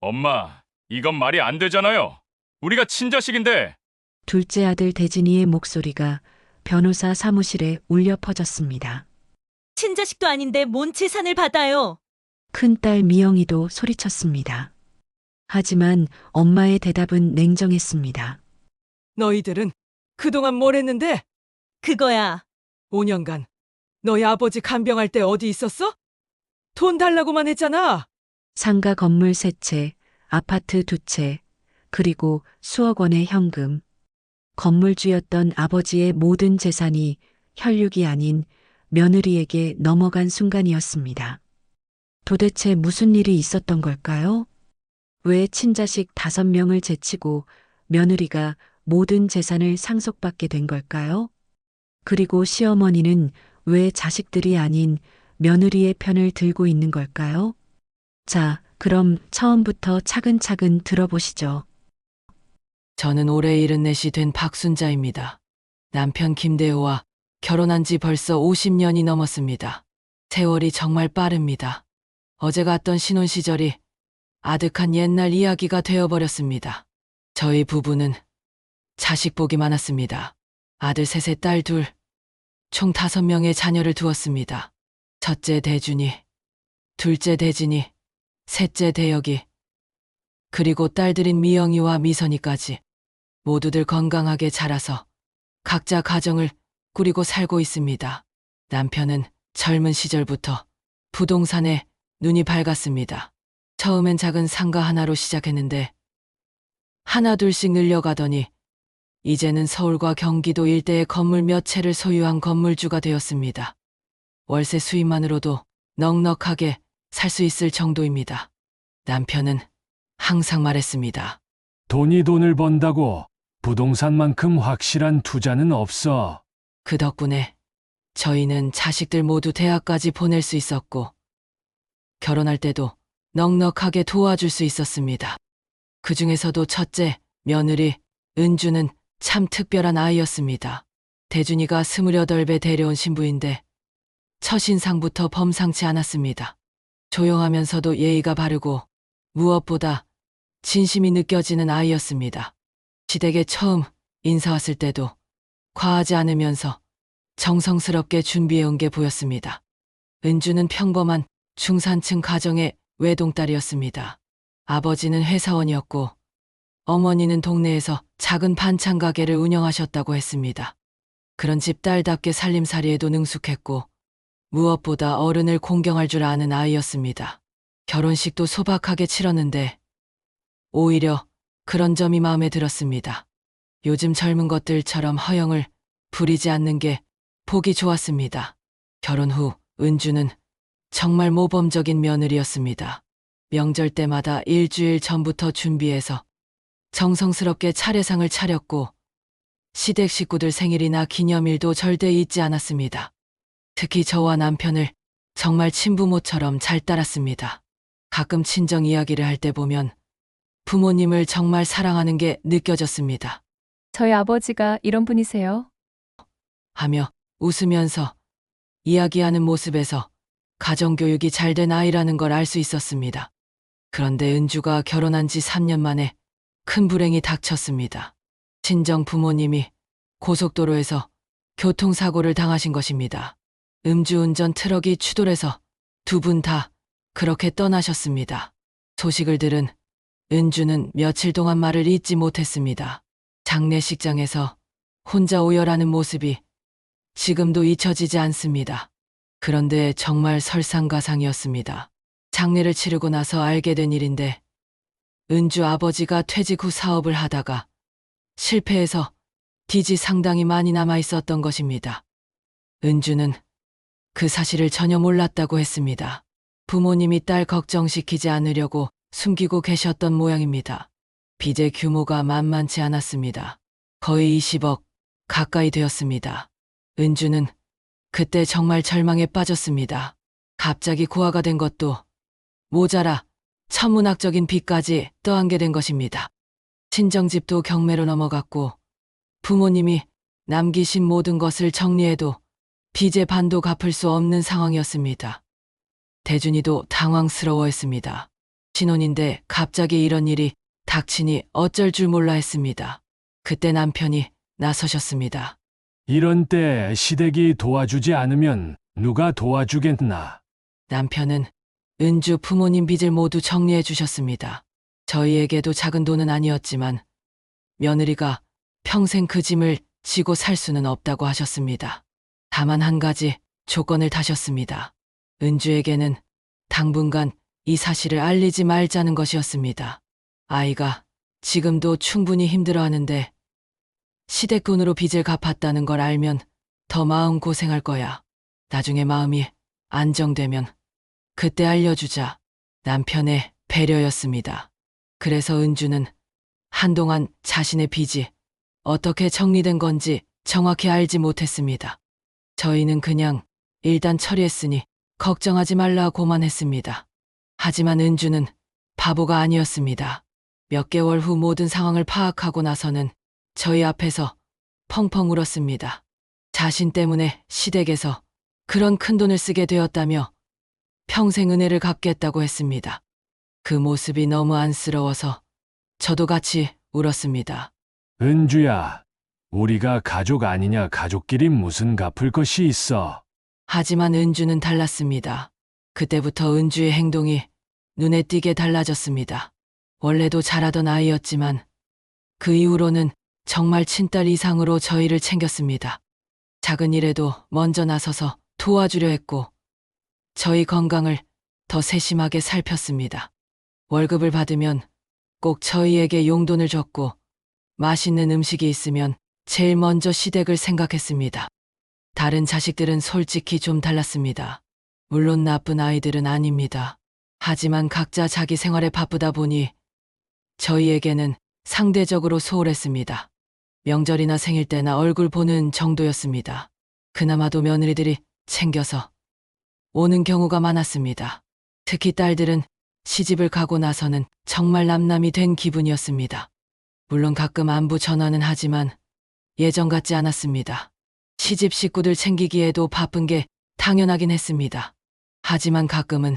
엄마, 이건 말이 안 되잖아요. 우리가 친자식인데. 둘째 아들 대진이의 목소리가 변호사 사무실에 울려 퍼졌습니다. 친자식도 아닌데 뭔 재산을 받아요? 큰딸 미영이도 소리쳤습니다. 하지만 엄마의 대답은 냉정했습니다. 너희들은 그동안 뭘 했는데? 그거야. 5년간 너희 아버지 간병할 때 어디 있었어? 돈 달라고만 했잖아. 상가 건물 3채, 아파트 2채, 그리고 수억 원의 현금. 건물주였던 아버지의 모든 재산이 혈육이 아닌 며느리에게 넘어간 순간이었습니다. 도대체 무슨 일이 있었던 걸까요? 왜 친자식 5명을 제치고 며느리가 모든 재산을 상속받게 된 걸까요? 그리고 시어머니는 왜 자식들이 아닌 며느리의 편을 들고 있는 걸까요? 자, 그럼 처음부터 차근차근 들어보시죠. 저는 올해 74이 된 박순자입니다. 남편 김대호와 결혼한 지 벌써 50년이 넘었습니다. 세월이 정말 빠릅니다. 어제 갔던 신혼 시절이 아득한 옛날 이야기가 되어버렸습니다. 저희 부부는 자식 복이 많았습니다. 아들 셋에 딸 둘, 총 5명의 자녀를 두었습니다. 첫째 대준이, 둘째 대진이, 셋째 대혁이, 그리고 딸들인 미영이와 미선이까지 모두들 건강하게 자라서 각자 가정을 꾸리고 살고 있습니다. 남편은 젊은 시절부터 부동산에 눈이 밝았습니다. 처음엔 작은 상가 하나로 시작했는데 하나둘씩 늘려가더니 이제는 서울과 경기도 일대의 건물 몇 채를 소유한 건물주가 되었습니다. 월세 수입만으로도 넉넉하게 살 수 있을 정도입니다. 남편은 항상 말했습니다. 돈이 돈을 번다고 부동산만큼 확실한 투자는 없어. 그 덕분에 저희는 자식들 모두 대학까지 보낼 수 있었고 결혼할 때도 넉넉하게 도와줄 수 있었습니다. 그 중에서도 첫째 며느리 은주는 참 특별한 아이였습니다. 대준이가 28배 데려온 신부인데 첫인상부터 범상치 않았습니다. 조용하면서도 예의가 바르고 무엇보다 진심이 느껴지는 아이였습니다. 시댁에 처음 인사 왔을 때도 과하지 않으면서 정성스럽게 준비해온 게 보였습니다. 은주는 평범한 중산층 가정의 외동딸이었습니다. 아버지는 회사원이었고 어머니는 동네에서 작은 반찬 가게를 운영하셨다고 했습니다. 그런 집 딸답게 살림살이에도 능숙했고 무엇보다 어른을 공경할 줄 아는 아이였습니다. 결혼식도 소박하게 치렀는데 오히려 그런 점이 마음에 들었습니다. 요즘 젊은 것들처럼 허영을 부리지 않는 게 보기 좋았습니다. 결혼 후 은주는 정말 모범적인 며느리였습니다. 명절 때마다 일주일 전부터 준비해서 정성스럽게 차례상을 차렸고 시댁 식구들 생일이나 기념일도 절대 잊지 않았습니다. 특히 저와 남편을 정말 친부모처럼 잘 따랐습니다. 가끔 친정 이야기를 할 때 보면 부모님을 정말 사랑하는 게 느껴졌습니다. 저희 아버지가 이런 분이세요? 하며 웃으면서 이야기하는 모습에서 가정교육이 잘 된 아이라는 걸 알 수 있었습니다. 그런데 은주가 결혼한 지 3년 만에 큰 불행이 닥쳤습니다. 친정 부모님이 고속도로에서 교통사고를 당하신 것입니다. 음주운전 트럭이 추돌해서 두 분 다 그렇게 떠나셨습니다. 소식을 들은 은주는 며칠 동안 말을 잇지 못했습니다. 장례식장에서 혼자 오열하는 모습이 지금도 잊혀지지 않습니다. 그런데 정말 설상가상이었습니다. 장례를 치르고 나서 알게 된 일인데 은주 아버지가 퇴직 후 사업을 하다가 실패해서 빚이 상당히 많이 남아 있었던 것입니다. 은주는 그 사실을 전혀 몰랐다고 했습니다. 부모님이 딸 걱정시키지 않으려고 숨기고 계셨던 모양입니다. 빚의 규모가 만만치 않았습니다. 거의 20억 가까이 되었습니다. 은주는 그때 정말 절망에 빠졌습니다. 갑자기 고아가 된 것도 모자라 천문학적인 빚까지 떠안게 된 것입니다. 친정집도 경매로 넘어갔고 부모님이 남기신 모든 것을 정리해도 빚의 반도 갚을 수 없는 상황이었습니다. 대준이도 당황스러워했습니다. 신혼인데 갑자기 이런 일이 닥치니 어쩔 줄 몰라 했습니다. 그때 남편이 나서셨습니다. 이런 때 시댁이 도와주지 않으면 누가 도와주겠나? 남편은 은주 부모님 빚을 모두 정리해 주셨습니다. 저희에게도 작은 돈은 아니었지만 며느리가 평생 그 짐을 지고 살 수는 없다고 하셨습니다. 다만 한 가지 조건을 다셨습니다. 은주에게는 당분간 이 사실을 알리지 말자는 것이었습니다. 아이가 지금도 충분히 힘들어하는데 시댁 돈으로 빚을 갚았다는 걸 알면 더 마음 고생할 거야. 나중에 마음이 안정되면 그때 알려주자. 남편의 배려였습니다. 그래서 은주는 한동안 자신의 빚이 어떻게 정리된 건지 정확히 알지 못했습니다. 저희는 그냥 일단 처리했으니 걱정하지 말라고만 했습니다. 하지만 은주는 바보가 아니었습니다. 몇 개월 후 모든 상황을 파악하고 나서는 저희 앞에서 펑펑 울었습니다. 자신 때문에 시댁에서 그런 큰 돈을 쓰게 되었다며 평생 은혜를 갚겠다고 했습니다. 그 모습이 너무 안쓰러워서 저도 같이 울었습니다. 은주야, 우리가 가족 아니냐? 가족끼리 무슨 갚을 것이 있어? 하지만 은주는 달랐습니다. 그때부터 은주의 행동이 눈에 띄게 달라졌습니다. 원래도 잘하던 아이였지만 그 이후로는 정말 친딸 이상으로 저희를 챙겼습니다. 작은 일에도 먼저 나서서 도와주려 했고 저희 건강을 더 세심하게 살폈습니다. 월급을 받으면 꼭 저희에게 용돈을 줬고 맛있는 음식이 있으면 제일 먼저 시댁을 생각했습니다. 다른 자식들은 솔직히 좀 달랐습니다. 물론 나쁜 아이들은 아닙니다. 하지만 각자 자기 생활에 바쁘다 보니 저희에게는 상대적으로 소홀했습니다. 명절이나 생일 때나 얼굴 보는 정도였습니다. 그나마도 며느리들이 챙겨서 오는 경우가 많았습니다. 특히 딸들은 시집을 가고 나서는 정말 남남이 된 기분이었습니다. 물론 가끔 안부 전화는 하지만 예전 같지 않았습니다. 시집 식구들 챙기기에도 바쁜 게 당연하긴 했습니다. 하지만 가끔은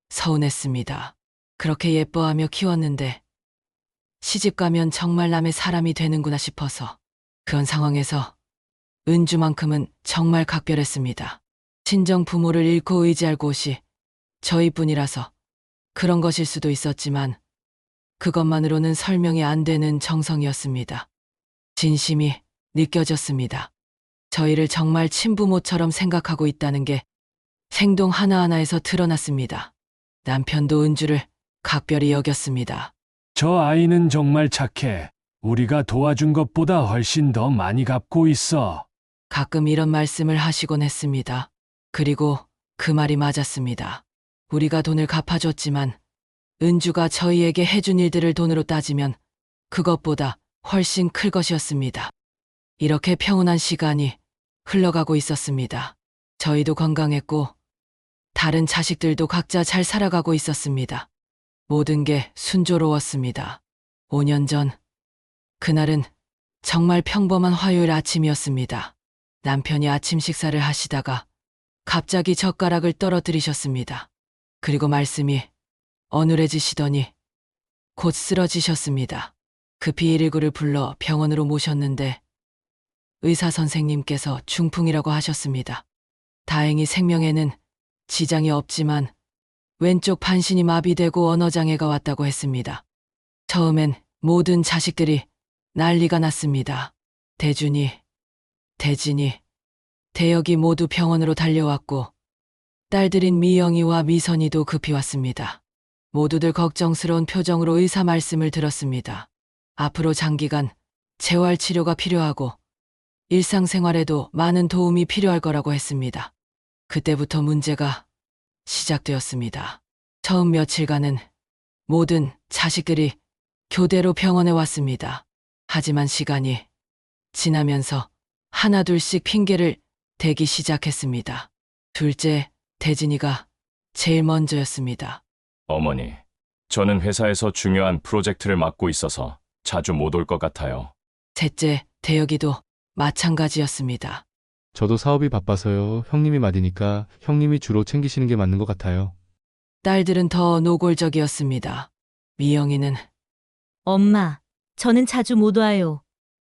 서운했습니다. 그렇게 예뻐하며 키웠는데 시집 가면 정말 남의 사람이 되는구나 싶어서. 그런 상황에서 은주만큼은 정말 각별했습니다. 친정 부모를 잃고 의지할 곳이 저희뿐이라서 그런 것일 수도 있었지만 그것만으로는 설명이 안 되는 정성이었습니다. 진심이 느껴졌습니다. 저희를 정말 친부모처럼 생각하고 있다는 게 행동 하나하나에서 드러났습니다. 남편도 은주를 각별히 여겼습니다. 저 아이는 정말 착해. 우리가 도와준 것보다 훨씬 더 많이 갚고 있어. 가끔 이런 말씀을 하시곤 했습니다. 그리고 그 말이 맞았습니다. 우리가 돈을 갚아줬지만 은주가 저희에게 해준 일들을 돈으로 따지면 그것보다 훨씬 클 것이었습니다. 이렇게 평온한 시간이 흘러가고 있었습니다. 저희도 건강했고 다른 자식들도 각자 잘 살아가고 있었습니다. 모든 게 순조로웠습니다. 5년 전 그날은 정말 평범한 화요일 아침이었습니다. 남편이 아침 식사를 하시다가 갑자기 젓가락을 떨어뜨리셨습니다. 그리고 말씀이 어눌해지시더니 곧 쓰러지셨습니다. 급히 119를 불러 병원으로 모셨는데 의사 선생님께서 중풍이라고 하셨습니다. 다행히 생명에는 지장이 없지만 왼쪽 반신이 마비되고 언어장애가 왔다고 했습니다. 처음엔 모든 자식들이 난리가 났습니다. 대준이, 대진이, 대혁이 모두 병원으로 달려왔고 딸들인 미영이와 미선이도 급히 왔습니다. 모두들 걱정스러운 표정으로 의사 말씀을 들었습니다. 앞으로 장기간 재활치료가 필요하고 일상생활에도 많은 도움이 필요할 거라고 했습니다. 그때부터 문제가 시작되었습니다. 처음 며칠간은 모든 자식들이 교대로 병원에 왔습니다. 하지만 시간이 지나면서 하나둘씩 핑계를 대기 시작했습니다. 둘째, 대진이가 제일 먼저였습니다. 어머니, 저는 회사에서 중요한 프로젝트를 맡고 있어서 자주 못 올 것 같아요. 셋째, 대혁이도 마찬가지였습니다. 저도 사업이 바빠서요. 형님이 맞으니까 형님이 주로 챙기시는 게 맞는 것 같아요. 딸들은 더 노골적이었습니다. 미영이는 엄마, 저는 자주 못 와요.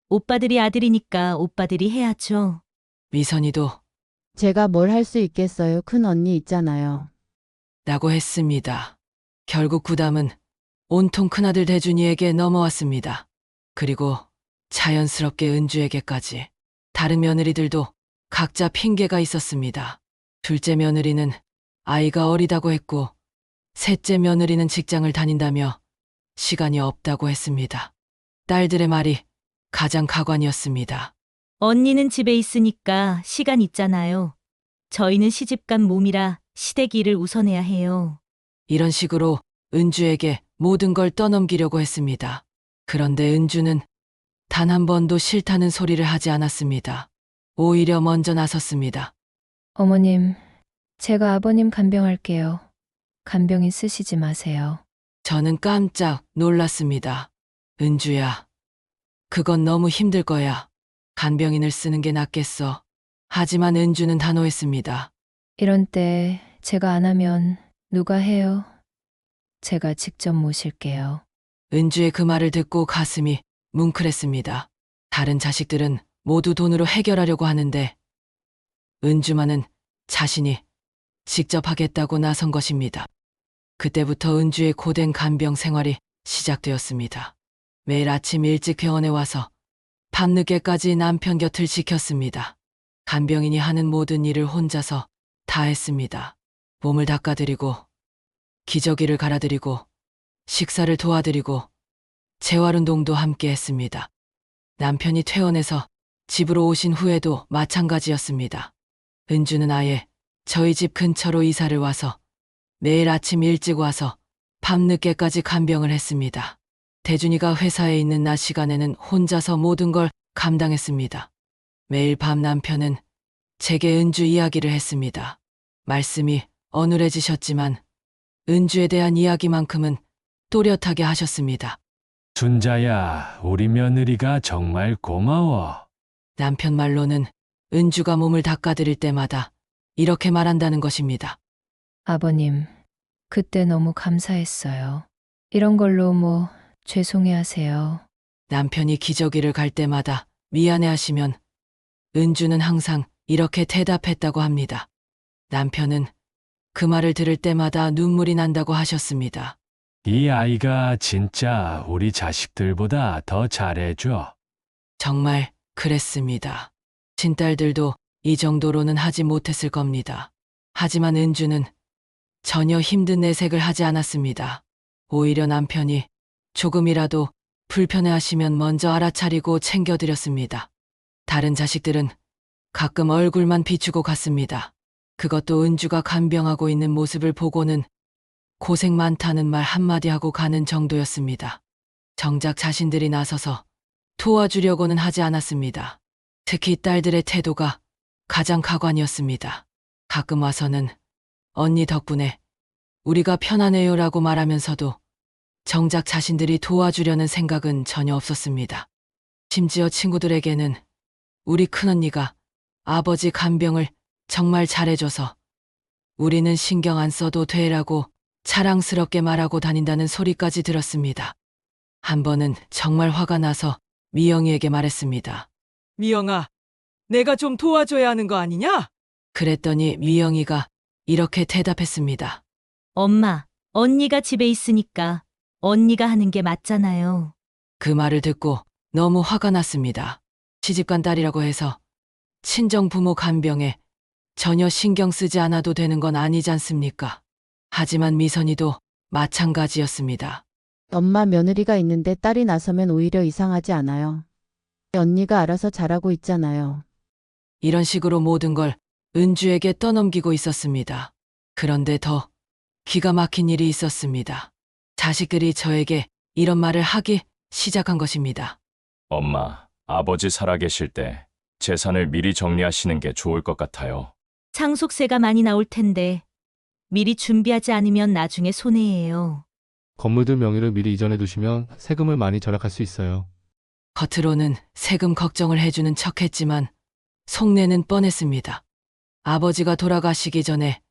오빠들이 아들이니까 오빠들이 해야죠. 미선이도 제가 뭘 할 수 있겠어요. 큰 언니 있잖아요. 라고 했습니다. 결국 부담은 온통 큰아들 대준이에게 넘어왔습니다. 그리고 자연스럽게 은주에게까지. 다른 며느리들도 각자 핑계가 있었습니다. 둘째 며느리는 아이가 어리다고 했고, 셋째 며느리는 직장을 다닌다며 시간이 없다고 했습니다. 딸들의 말이 가장 가관이었습니다. 언니는 집에 있으니까 시간 있잖아요. 저희는 시집간 몸이라 시댁 일을 우선해야 해요. 이런 식으로 은주에게 모든 걸 떠넘기려고 했습니다. 그런데 은주는 단 한 번도 싫다는 소리를 하지 않았습니다. 오히려 먼저 나섰습니다. 어머님, 제가 아버님 간병할게요. 간병인 쓰시지 마세요. 저는 깜짝 놀랐습니다. 은주야, 그건 너무 힘들 거야. 간병인을 쓰는 게 낫겠어. 하지만 은주는 단호했습니다. 이런 때 제가 안 하면 누가 해요? 제가 직접 모실게요. 은주의 그 말을 듣고 가슴이 뭉클했습니다. 다른 자식들은 모두 돈으로 해결하려고 하는데 은주만은 자신이 직접 하겠다고 나선 것입니다. 그때부터 은주의 고된 간병 생활이 시작되었습니다. 매일 아침 일찍 병원에 와서 밤늦게까지 남편 곁을 지켰습니다. 간병인이 하는 모든 일을 혼자서 다 했습니다. 몸을 닦아드리고, 기저귀를 갈아드리고, 식사를 도와드리고, 재활운동도 함께 했습니다. 남편이 퇴원해서 집으로 오신 후에도 마찬가지였습니다. 은주는 아예 저희 집 근처로 이사를 와서 매일 아침 일찍 와서 밤늦게까지 간병을 했습니다. 대준이가 회사에 있는 낮 시간에는 혼자서 모든 걸 감당했습니다. 매일 밤 남편은 제게 은주 이야기를 했습니다. 말씀이 어눌해지셨지만 은주에 대한 이야기만큼은 또렷하게 하셨습니다. 순자야, 우리 며느리가 정말 고마워. 남편 말로는 은주가 몸을 닦아드릴 때마다 이렇게 말한다는 것입니다. 아버님, 그때 너무 감사했어요. 이런 걸로 뭐 죄송해 하세요. 남편이 기저귀를 갈 때마다 미안해 하시면 은주는 항상 이렇게 대답했다고 합니다. 남편은 그 말을 들을 때마다 눈물이 난다고 하셨습니다. 이 아이가 진짜 우리 자식들보다 더 잘해줘. 정말 그랬습니다. 친딸들도 이 정도로는 하지 못했을 겁니다. 하지만 은주는 전혀 힘든 내색을 하지 않았습니다. 오히려 남편이 조금이라도 불편해하시면 먼저 알아차리고 챙겨드렸습니다. 다른 자식들은 가끔 얼굴만 비추고 갔습니다. 그것도 은주가 간병하고 있는 모습을 보고는 고생 많다는 말 한마디 하고 가는 정도였습니다. 정작 자신들이 나서서 도와주려고는 하지 않았습니다. 특히 딸들의 태도가 가장 가관이었습니다. 가끔 와서는 언니 덕분에 우리가 편하네요라고 말하면서도 정작 자신들이 도와주려는 생각은 전혀 없었습니다. 심지어 친구들에게는 우리 큰언니가 아버지 간병을 정말 잘해줘서 우리는 신경 안 써도 돼라고 자랑스럽게 말하고 다닌다는 소리까지 들었습니다. 한 번은 정말 화가 나서 미영이에게 말했습니다. 미영아, 내가 좀 도와줘야 하는 거 아니냐? 그랬더니 미영이가 이렇게 대답했습니다. 엄마, 언니가 집에 있으니까 언니가 하는 게 맞잖아요. 그 말을 듣고 너무 화가 났습니다. 시집간 딸이라고 해서 친정 부모 간병에 전혀 신경 쓰지 않아도 되는 건 아니지 않습니까? 하지만 미선이도 마찬가지였습니다. 엄마 며느리가 있는데 딸이 나서면 오히려 이상하지 않아요. 언니가 알아서 잘하고 있잖아요. 이런 식으로 모든 걸 은주에게 떠넘기고 있었습니다. 그런데 더 기가 막힌 일이 있었습니다. 자식들이 저에게 이런 말을 하기 시작한 것입니다. 엄마, 아버지 살아계실 때 재산을 미리 정리하시는 게 좋을 것 같아요. 상속세가 많이 나올 텐데 미리 준비하지 않으면 나중에 손해예요. 건물들 명의를 미리 이전해 두시면 세금을 많이 절약할 수 있어요. 겉으로는 세금 걱정을 해주는 척했지만 속내는 뻔했습니다. 아버지가 돌아가시기 전에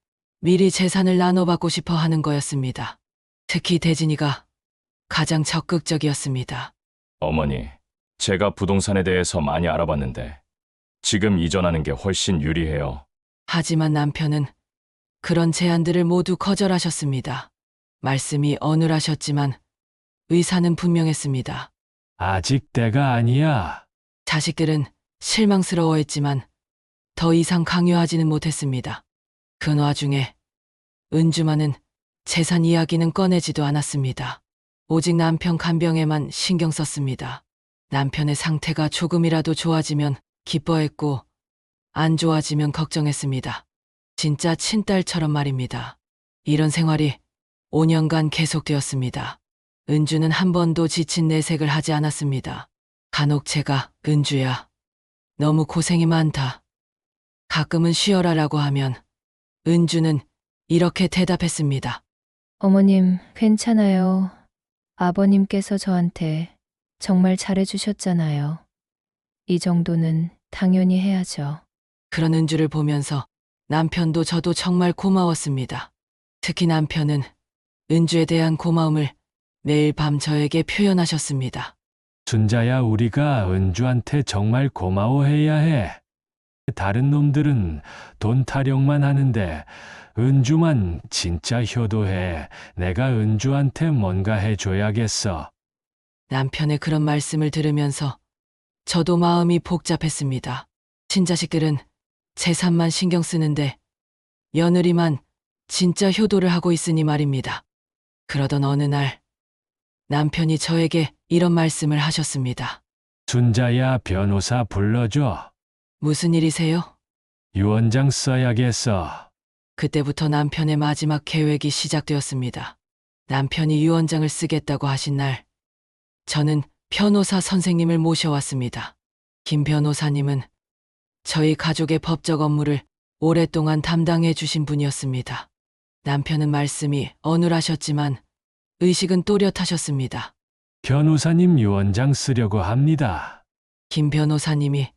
미리 재산을 나눠받고 싶어 하는 거였습니다. 특히 대진이가 가장 적극적이었습니다. 어머니, 제가 부동산에 대해서 많이 알아봤는데 지금 이전하는 게 훨씬 유리해요. 하지만 남편은 그런 제안들을 모두 거절하셨습니다. 말씀이 어눌하셨지만 의사는 분명했습니다. 아직 때가 아니야. 자식들은 실망스러워했지만 더 이상 강요하지는 못했습니다. 그 와중에 은주만은 재산 이야기는 꺼내지도 않았습니다. 오직 남편 간병에만 신경 썼습니다. 남편의 상태가 조금이라도 좋아지면 기뻐했고 안 좋아지면 걱정했습니다. 진짜 친딸처럼 말입니다. 이런 생활이 5년간 계속되었습니다. 은주는 한 번도 지친 내색을 하지 않았습니다. 간혹 제가 은주야, 너무 고생이 많다. 가끔은 쉬어라라고 하면 은주는 이렇게 대답했습니다. 어머님, 괜찮아요. 아버님께서 저한테 정말 잘해주셨잖아요. 이 정도는 당연히 해야죠. 그런 은주를 보면서 남편도 저도 정말 고마웠습니다. 특히 남편은 은주에 대한 고마움을 매일 밤 저에게 표현하셨습니다. 순자야, 우리가 은주한테 정말 고마워해야 해. 다른 놈들은 돈 타령만 하는데 은주만 진짜 효도해. 내가 은주한테 뭔가 해줘야겠어. 남편의 그런 말씀을 들으면서 저도 마음이 복잡했습니다. 친자식들은 재산만 신경 쓰는데 며느리만 진짜 효도를 하고 있으니 말입니다. 그러던 어느 날 남편이 저에게 이런 말씀을 하셨습니다. 순자야, 변호사 불러줘. 무슨 일이세요? 유언장 써야겠어. 그때부터 남편의 마지막 계획이 시작되었습니다. 남편이 유언장을 쓰겠다고 하신 날, 저는 변호사 선생님을 모셔왔습니다. 김 변호사님은 저희 가족의 법적 업무를 오랫동안 담당해 주신 분이었습니다. 남편은 말씀이 어눌하셨지만 의식은 또렷하셨습니다. 변호사님, 유언장 쓰려고 합니다. 김 변호사님이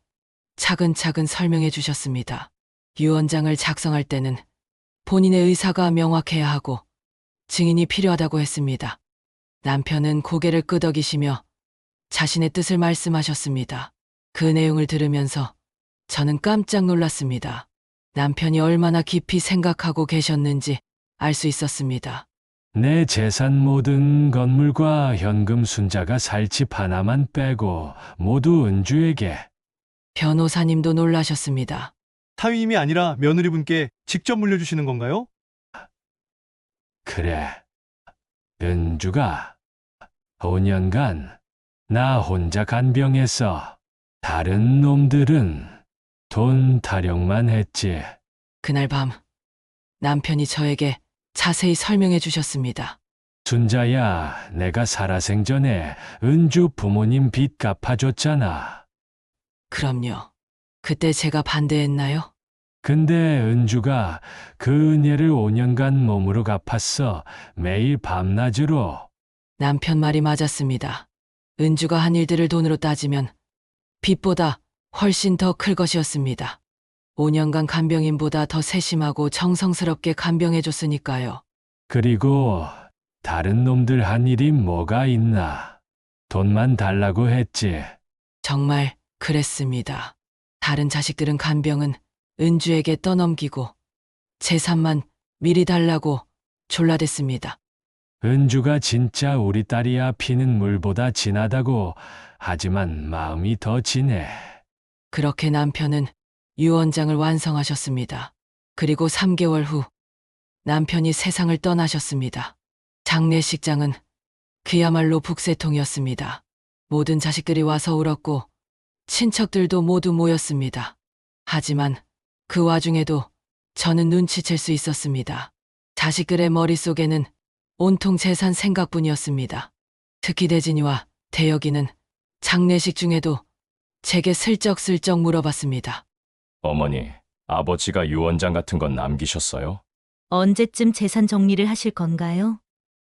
차근차근 설명해 주셨습니다. 유언장을 작성할 때는 본인의 의사가 명확해야 하고 증인이 필요하다고 했습니다. 남편은 고개를 끄덕이시며 자신의 뜻을 말씀하셨습니다. 그 내용을 들으면서 저는 깜짝 놀랐습니다. 남편이 얼마나 깊이 생각하고 계셨는지 알 수 있었습니다. 내 재산 모든 건물과 현금 순자가 살 집 하나만 빼고 모두 은주에게. 변호사님도 놀라셨습니다. 사위님이 아니라 며느리분께 직접 물려주시는 건가요? 그래. 은주가 5년간 나 혼자 간병했어. 다른 놈들은 돈 타령만 했지. 그날 밤 남편이 저에게 자세히 설명해 주셨습니다. 순자야, 내가 살아생전에 은주 부모님 빚 갚아줬잖아. 그럼요. 그때 제가 반대했나요? 근데 은주가 그 은혜를 5년간 몸으로 갚았어. 매일 밤낮으로. 남편 말이 맞았습니다. 은주가 한 일들을 돈으로 따지면 빚보다 훨씬 더 클 것이었습니다. 5년간 간병인보다 더 세심하고 정성스럽게 간병해줬으니까요. 그리고 다른 놈들 한 일이 뭐가 있나. 돈만 달라고 했지. 정말 그랬습니다. 다른 자식들은 간병은 은주에게 떠넘기고 재산만 미리 달라고 졸라댔습니다. 은주가 진짜 우리 딸이야. 피는 물보다 진하다고. 하지만 마음이 더 진해. 그렇게 남편은 유언장을 완성하셨습니다. 그리고 3개월 후 남편이 세상을 떠나셨습니다. 장례식장은 그야말로 북새통이었습니다. 모든 자식들이 와서 울었고 친척들도 모두 모였습니다. 하지만 그 와중에도 저는 눈치챌 수 있었습니다. 자식들의 머릿속에는 온통 재산 생각뿐이었습니다. 특히 대진이와 대혁이는 장례식 중에도 제게 슬쩍슬쩍 물어봤습니다. 어머니, 아버지가 유언장 같은 건 남기셨어요? 언제쯤 재산 정리를 하실 건가요?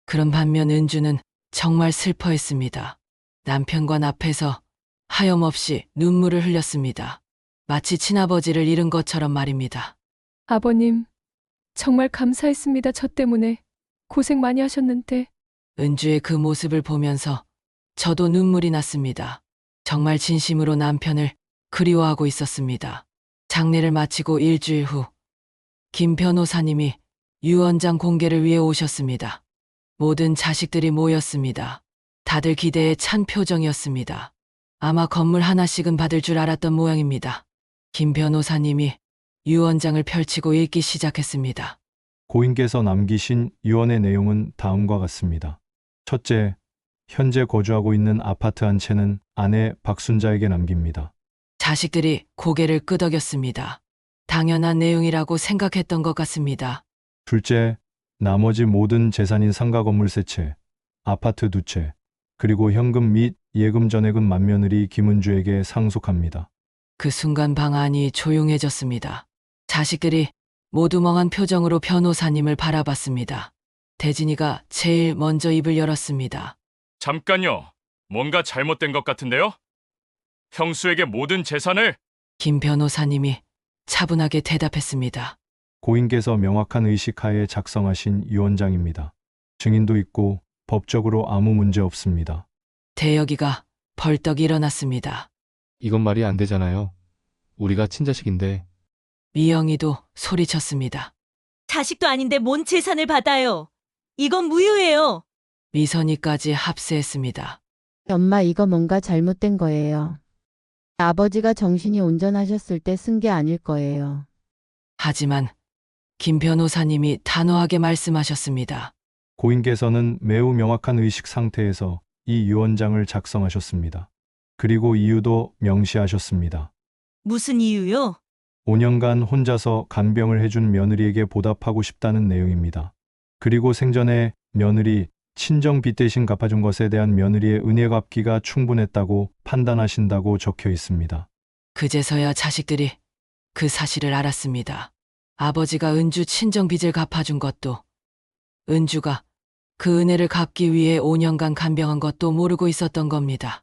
그런 반면 은주는 정말 슬퍼했습니다. 남편관 앞에서 하염없이 눈물을 흘렸습니다. 마치 친아버지를 잃은 것처럼 말입니다. 아버님, 정말 감사했습니다. 저 때문에 고생 많이 하셨는데 은주의 그 모습을 보면서 저도 눈물이 났습니다. 정말 진심으로 남편을 그리워하고 있었습니다. 장례를 마치고 일주일 후, 김 변호사님이 유언장 공개를 위해 오셨습니다. 모든 자식들이 모였습니다. 다들 기대에 찬 표정이었습니다. 아마 건물 하나씩은 받을 줄 알았던 모양입니다. 김 변호사님이 유언장을 펼치고 읽기 시작했습니다. 고인께서 남기신 유언의 내용은 다음과 같습니다. 첫째, 현재 거주하고 있는 아파트 한 채는 아내 박순자에게 남깁니다. 자식들이 고개를 끄덕였습니다. 당연한 내용이라고 생각했던 것 같습니다. 둘째, 나머지 모든 재산인 상가 건물 3채, 아파트 2채, 그리고 현금 및 예금 전액은 맏며느리 김은주에게 상속합니다. 그 순간 방 안이 조용해졌습니다. 자식들이 모두 멍한 표정으로 변호사님을 바라봤습니다. 대진이가 제일 먼저 입을 열었습니다. 잠깐요. 뭔가 잘못된 것 같은데요? 형수에게 모든 재산을 김 변호사님이 차분하게 대답했습니다. 고인께서 명확한 의식하에 작성하신 유언장입니다. 증인도 있고 법적으로 아무 문제 없습니다. 대여기가 벌떡 일어났습니다. 이건 말이 안 되잖아요. 우리가 친자식인데. 미영이도 소리쳤습니다. 자식도 아닌데 뭔 재산을 받아요. 이건 무효예요. 미선이까지 합세했습니다. 엄마, 이거 뭔가 잘못된 거예요. 아버지가 정신이 온전하셨을 때 쓴 게 아닐 거예요. 하지만 김 변호사님이 단호하게 말씀하셨습니다. 고인께서는 매우 명확한 의식 상태에서 이 유언장을 작성하셨습니다. 그리고 이유도 명시하셨습니다. 무슨 이유요? 5년간 혼자서 간병을 해준 며느리에게 보답하고 싶다는 내용입니다. 그리고 생전에 며느리 친정 빚 대신 갚아준 것에 대한 며느리의 은혜 갚기가 충분했다고 판단하신다고 적혀 있습니다. 그제서야 자식들이 그 사실을 알았습니다. 아버지가 은주 친정 빚을 갚아준 것도, 은주가 그 은혜를 갚기 위해 5년간 간병한 것도 모르고 있었던 겁니다.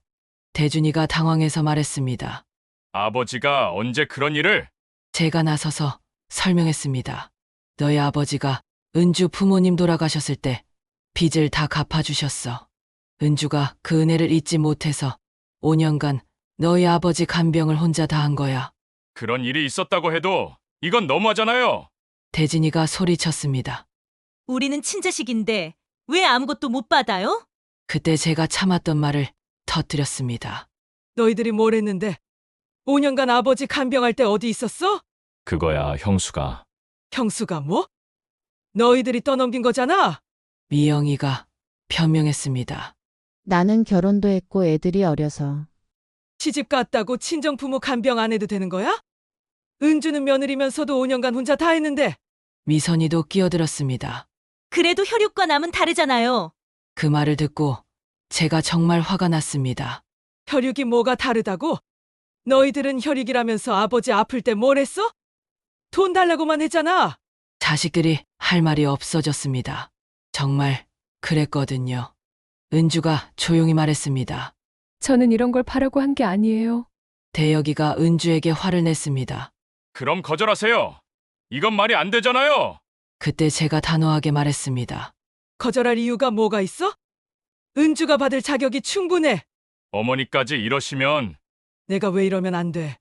대준이가 당황해서 말했습니다. 아버지가 언제 그런 일을? 제가 나서서 설명했습니다. 너희 아버지가 은주 부모님 돌아가셨을 때 빚을 다 갚아주셨어. 은주가 그 은혜를 잊지 못해서 5년간 너희 아버지 간병을 혼자 다 한 거야. 그런 일이 있었다고 해도 이건 너무하잖아요. 대진이가 소리쳤습니다. 우리는 친자식인데 왜 아무것도 못 받아요? 그때 제가 참았던 말을 터뜨렸습니다. 너희들이 뭘 했는데 5년간 아버지 간병할 때 어디 있었어? 그거야 형수가. 형수가 뭐? 너희들이 떠넘긴 거잖아. 미영이가 변명했습니다. 나는 결혼도 했고 애들이 어려서. 시집 갔다고 친정 부모 간병 안 해도 되는 거야? 은주는 며느리면서도 5년간 혼자 다 했는데. 미선이도 끼어들었습니다. 그래도 혈육과 남은 다르잖아요. 그 말을 듣고 제가 정말 화가 났습니다. 혈육이 뭐가 다르다고? 너희들은 혈육이라면서 아버지 아플 때 뭘 했어? 돈 달라고만 했잖아. 자식들이 할 말이 없어졌습니다. 정말 그랬거든요. 은주가 조용히 말했습니다. 저는 이런 걸 바라고 한 게 아니에요. 대여기가 은주에게 화를 냈습니다. 그럼 거절하세요. 이건 말이 안 되잖아요. 그때 제가 단호하게 말했습니다. 거절할 이유가 뭐가 있어? 은주가 받을 자격이 충분해. 어머니까지 이러시면 내가 왜 이러면 안 돼.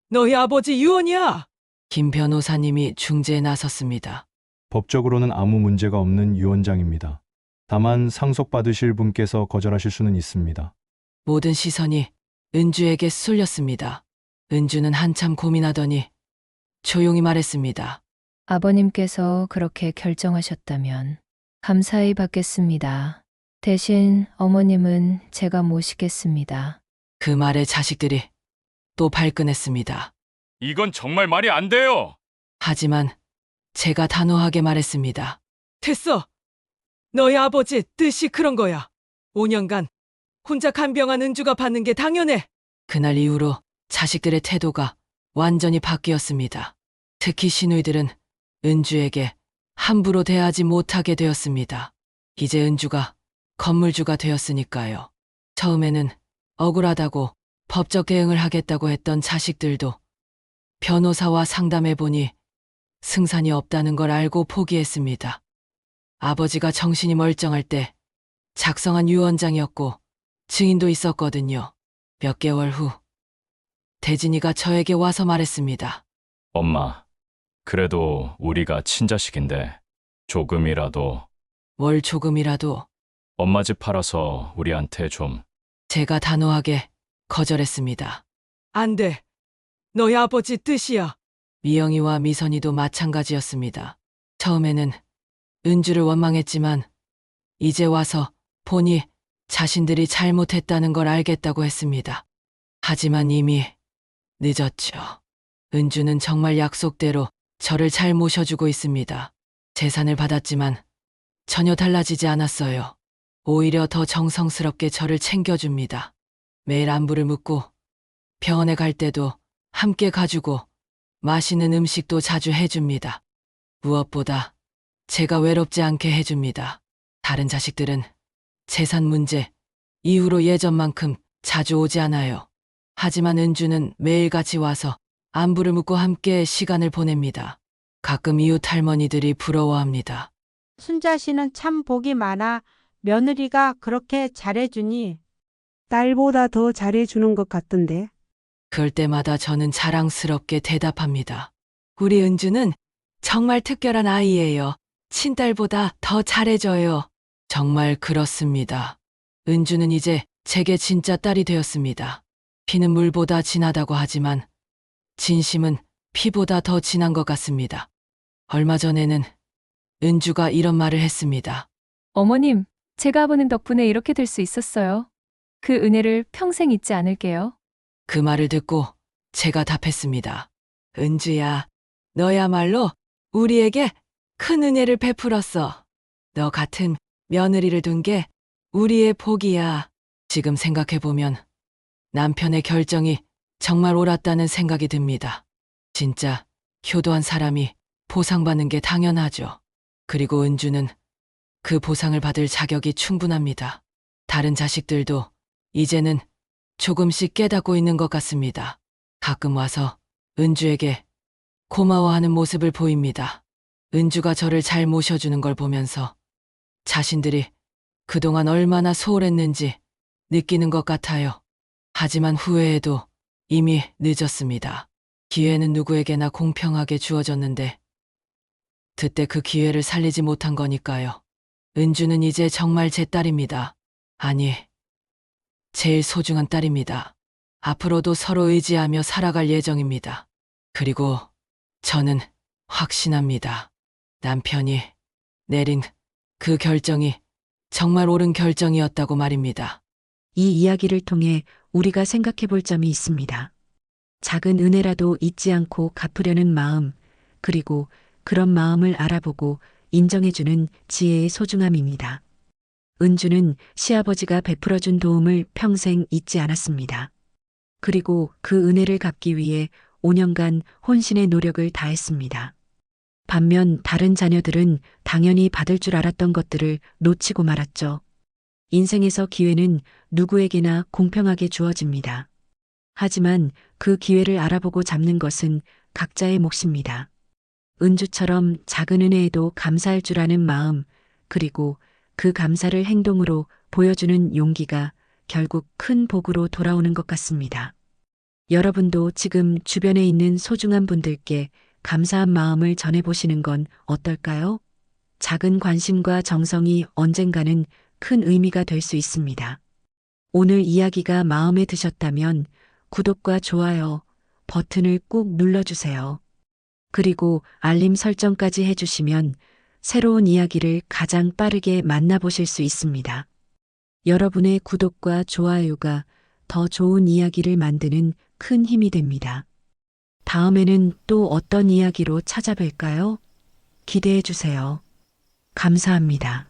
너희 아버지 유언이야. 김 변호사님이 중재에 나섰습니다. 법적으로는 아무 문제가 없는 유언장입니다. 다만 상속받으실 분께서 거절하실 수는 있습니다. 모든 시선이 은주에게 쏠렸습니다. 은주는 한참 고민하더니 조용히 말했습니다. 아버님께서 그렇게 결정하셨다면 감사히 받겠습니다. 대신 어머님은 제가 모시겠습니다. 그 말에 자식들이 또 발끈했습니다. 이건 정말 말이 안 돼요. 하지만 제가 단호하게 말했습니다. 됐어. 너희 아버지 뜻이 그런 거야. 5년간 혼자 간병한 은주가 받는 게 당연해. 그날 이후로 자식들의 태도가 완전히 바뀌었습니다. 특히 시누이들은 은주에게 함부로 대하지 못하게 되었습니다. 이제 은주가 건물주가 되었으니까요. 처음에는 억울하다고 법적 대응을 하겠다고 했던 자식들도 변호사와 상담해보니 승산이 없다는 걸 알고 포기했습니다. 아버지가 정신이 멀쩡할 때 작성한 유언장이었고 증인도 있었거든요. 몇 개월 후 대진이가 저에게 와서 말했습니다. 엄마, 그래도 우리가 친자식인데 조금이라도 뭘 조금이라도. 엄마 집 팔아서 우리한테 좀. 제가 단호하게 거절했습니다. 안 돼. 너희 아버지 뜻이야. 미영이와 미선이도 마찬가지였습니다. 처음에는 은주를 원망했지만 이제 와서 보니 자신들이 잘못했다는 걸 알겠다고 했습니다. 하지만 이미 늦었죠. 은주는 정말 약속대로 저를 잘 모셔주고 있습니다. 재산을 받았지만 전혀 달라지지 않았어요. 오히려 더 정성스럽게 저를 챙겨줍니다. 매일 안부를 묻고 병원에 갈 때도 함께 가주고 맛있는 음식도 자주 해줍니다. 무엇보다 제가 외롭지 않게 해줍니다. 다른 자식들은 재산 문제 이후로 예전만큼 자주 오지 않아요. 하지만 은주는 매일같이 와서 안부를 묻고 함께 시간을 보냅니다. 가끔 이웃 할머니들이 부러워합니다. 순자 씨는 참 복이 많아. 며느리가 그렇게 잘해주니 딸보다 더 잘해주는 것 같던데. 그럴 때마다 저는 자랑스럽게 대답합니다. 우리 은주는 정말 특별한 아이예요. 친딸보다 더 잘해줘요. 정말 그렇습니다. 은주는 이제 제게 진짜 딸이 되었습니다. 피는 물보다 진하다고 하지만 진심은 피보다 더 진한 것 같습니다. 얼마 전에는 은주가 이런 말을 했습니다. 어머님, 제가 아버님 덕분에 이렇게 될 수 있었어요. 그 은혜를 평생 잊지 않을게요. 그 말을 듣고 제가 답했습니다. 은주야, 너야말로 우리에게 큰 은혜를 베풀었어. 너 같은 며느리를 둔 게 우리의 복이야. 지금 생각해보면 남편의 결정이 정말 옳았다는 생각이 듭니다. 진짜 효도한 사람이 보상받는 게 당연하죠. 그리고 은주는 그 보상을 받을 자격이 충분합니다. 다른 자식들도 이제는 조금씩 깨닫고 있는 것 같습니다. 가끔 와서 은주에게 고마워하는 모습을 보입니다. 은주가 저를 잘 모셔주는 걸 보면서 자신들이 그동안 얼마나 소홀했는지 느끼는 것 같아요. 하지만 후회해도 이미 늦었습니다. 기회는 누구에게나 공평하게 주어졌는데 그때 그 기회를 살리지 못한 거니까요. 은주는 이제 정말 제 딸입니다. 아니, 제일 소중한 딸입니다. 앞으로도 서로 의지하며 살아갈 예정입니다. 그리고 저는 확신합니다. 남편이 내린 그 결정이 정말 옳은 결정이었다고 말입니다. 이 이야기를 통해 우리가 생각해 볼 점이 있습니다. 작은 은혜라도 잊지 않고 갚으려는 마음, 그리고 그런 마음을 알아보고 인정해주는 지혜의 소중함입니다. 은주는 시아버지가 베풀어준 도움을 평생 잊지 않았습니다. 그리고 그 은혜를 갚기 위해 5년간 혼신의 노력을 다했습니다. 반면 다른 자녀들은 당연히 받을 줄 알았던 것들을 놓치고 말았죠. 인생에서 기회는 누구에게나 공평하게 주어집니다. 하지만 그 기회를 알아보고 잡는 것은 각자의 몫입니다. 은주처럼 작은 은혜에도 감사할 줄 아는 마음, 그리고 그 감사를 행동으로 보여주는 용기가 결국 큰 복으로 돌아오는 것 같습니다. 여러분도 지금 주변에 있는 소중한 분들께 감사한 마음을 전해보시는 건 어떨까요? 작은 관심과 정성이 언젠가는 큰 의미가 될 수 있습니다. 오늘 이야기가 마음에 드셨다면 구독과 좋아요 버튼을 꾹 눌러주세요. 그리고 알림 설정까지 해주시면 새로운 이야기를 가장 빠르게 만나보실 수 있습니다. 여러분의 구독과 좋아요가 더 좋은 이야기를 만드는 큰 힘이 됩니다. 다음에는 또 어떤 이야기로 찾아뵐까요? 기대해 주세요. 감사합니다.